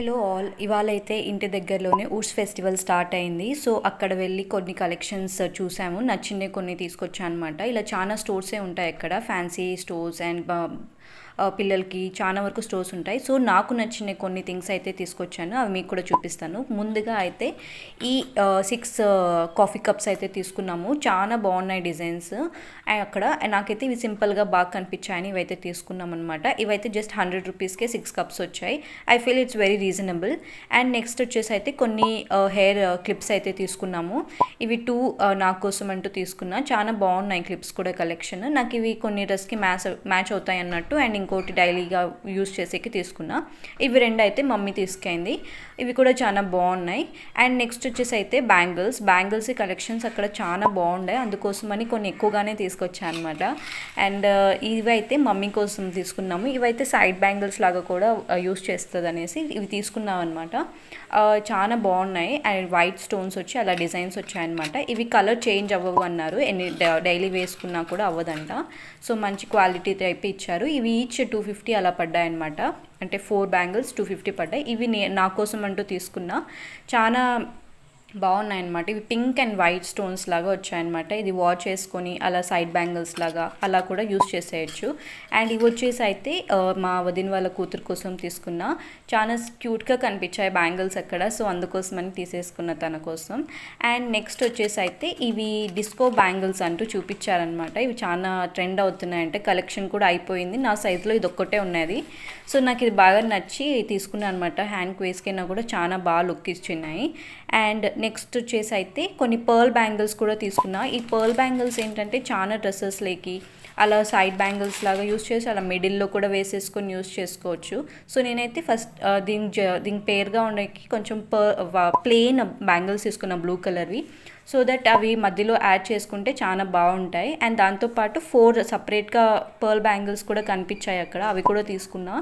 Hello all, ఇవాళ అయితే ఇంటి దగ్గరలోనే ఊడ్స్ ఫెస్టివల్ స్టార్ట్ అయింది. సో అక్కడ వెళ్ళి కొన్ని కలెక్షన్స్ చూసాము, నచ్చినవి కొన్ని తీసుకొచ్చాను అనమాట. ఇలా చాలా స్టోర్సే ఉంటాయి అక్కడ, ఫ్యాన్సీ స్టోర్స్ అండ్ పిల్లలకి చాలా వరకు స్టోర్స్ ఉంటాయి. సో నాకు నచ్చిన కొన్ని థింగ్స్ అయితే తీసుకొచ్చాను, అవి మీకు కూడా చూపిస్తాను. ముందుగా అయితే ఈ 6 కాఫీ కప్స్ అయితే తీసుకున్నాము. చాలా బాగున్నాయి డిజైన్స్ అక్కడ. నాకైతే ఇవి సింపుల్గా బాగా కనిపించాయని ఇవైతే తీసుకున్నాం అనమాట. ఇవైతే జస్ట్ 100 రూపీస్కే 6 కప్స్ వచ్చాయి. I feel it's very reasonable. And next వచ్చేసి అయితే కొన్ని హెయిర్ క్లిప్స్ అయితే తీసుకున్నాము. ఇవి 2 నా కోసం అంటూ తీసుకున్నా. చాలా బాగున్నాయి క్లిప్స్ కూడా కలెక్షన్. నాకు ఇవి కొన్ని డ్రెస్కి మ్యాచ్ అవుతాయి అన్నట్టు. అండ్ ఇంకోటి డైలీగా యూస్ చేసేకి తీసుకున్నా. ఇవి 2 అయితే మమ్మీ తీసుకెళ్ళింది. ఇవి కూడా చాలా బాగున్నాయి. అండ్ నెక్స్ట్ వచ్చేసి అయితే బ్యాంగిల్స్ కలెక్షన్స్ అక్కడ చాలా బాగున్నాయి, అందుకోసమని కొన్ని ఎక్కువగానే తీసుకొచ్చాను అనమాట. అండ్ ఇవి అయితే మమ్మీ కోసం తీసుకున్నాము. ఇవైతే సైడ్ బ్యాంగిల్స్ లాగా కూడా యూస్ చేస్తుంది అనేసి ఇవి తీసుకున్నాం అనమాట. చాలా బాగున్నాయి. అండ్ వైట్ స్టోన్స్ వచ్చి అలా డిజైన్స్ వచ్చాయన్నమాట. ఇవి కలర్ చేంజ్ అవ్వవు అన్నారు, డైలీ వేసుకున్నా కూడా అవ్వదంట. సో మంచి క్వాలిటీ టైప్ ఇచ్చారు. ఇవి ఈచ్ 250 అలా పడ్డాయన్నమాట. అంటే 4 బ్యాంగిల్స్ 250 పడ్డాయి. ఇవి నా కోసం అంటూ తీసుకున్నా. చాలా బాగున్నాయి అన్నమాట. ఇవి పింక్ అండ్ వైట్ స్టోన్స్ లాగా వచ్చాయన్నమాట. ఇది వాచ్ చేసుకొని అలా సైడ్ బ్యాంగిల్స్ లాగా అలా కూడా యూస్ చేసేయచ్చు. అండ్ ఇవి వచ్చేసి అయితే మా వదిన వాళ్ళ కూతురు కోసం తీసుకున్నా. చాలా క్యూట్గా కనిపించాయి బ్యాంగిల్స్ అక్కడ. సో అందుకోసమని తీసేసుకున్న తన కోసం. అండ్ నెక్స్ట్ వచ్చేసి అయితే ఇవి డిస్కో బ్యాంగిల్స్ అంటూ చూపించారనమాట. ఇవి చాలా ట్రెండ్ అవుతున్నాయంటే, కలెక్షన్ కూడా అయిపోయింది. నా సైజులో ఇది ఒక్కటే ఉన్నది. సో నాకు ఇది బాగా నచ్చి తీసుకున్నాను అనమాట. హ్యాండ్కి వేసుకైనా కూడా చాలా బాగా లుక్ ఇచ్చినాయి. అండ్ నెక్స్ట్ వచ్చేసి అయితే కొన్ని పర్ల్ బ్యాంగిల్స్ కూడా తీసుకున్నా. ఈ పర్ల్ బ్యాంగిల్స్ ఏంటంటే చాలా డ్రెస్సెస్లోకి అలా సైడ్ బ్యాంగిల్స్ లాగా యూస్ చేసి అలా మిడిల్లో కూడా వేసేసుకొని యూస్ చేసుకోవచ్చు. సో నేనైతే ఫస్ట్ దీనికి పేరుగా ఉండేకి కొంచెం ప్లెయిన్ బ్యాంగిల్స్ తీసుకున్నా, బ్లూ కలర్వి. సో దట్ అవి మధ్యలో యాడ్ చేసుకుంటే చాలా బాగుంటాయి. అండ్ దాంతోపాటు 4 సపరేట్గా పర్ల్ బ్యాంగిల్స్ కూడా కనిపించాయి అక్కడ, అవి కూడా తీసుకున్నా.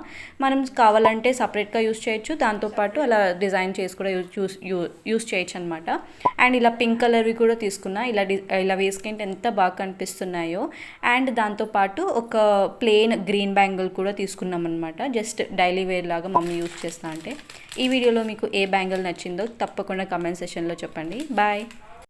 మనం కావాలంటే సపరేట్గా యూస్ చేయొచ్చు, దాంతోపాటు అలా డిజైన్ చేసి కూడా యూస్ చేయొచ్చు అనమాట. అండ్ ఇలా పింక్ కలర్వి కూడా తీసుకున్నా. ఇలా వేసుకుంటే ఎంత బాగా కనిపిస్తున్నాయో. అండ్ దాంతోపాటు ఒక ప్లెయిన్ గ్రీన్ బ్యాంగిల్ కూడా తీసుకున్నాం అనమాట. జస్ట్ డైలీ వేర్ లాగా మమ్మీ యూస్ చేస్తా అంటే. ఈ వీడియోలో మీకు ఏ బ్యాంగిల్ నచ్చిందో తప్పకుండా కమెంట్ సెషన్లో చెప్పండి. బాయ్.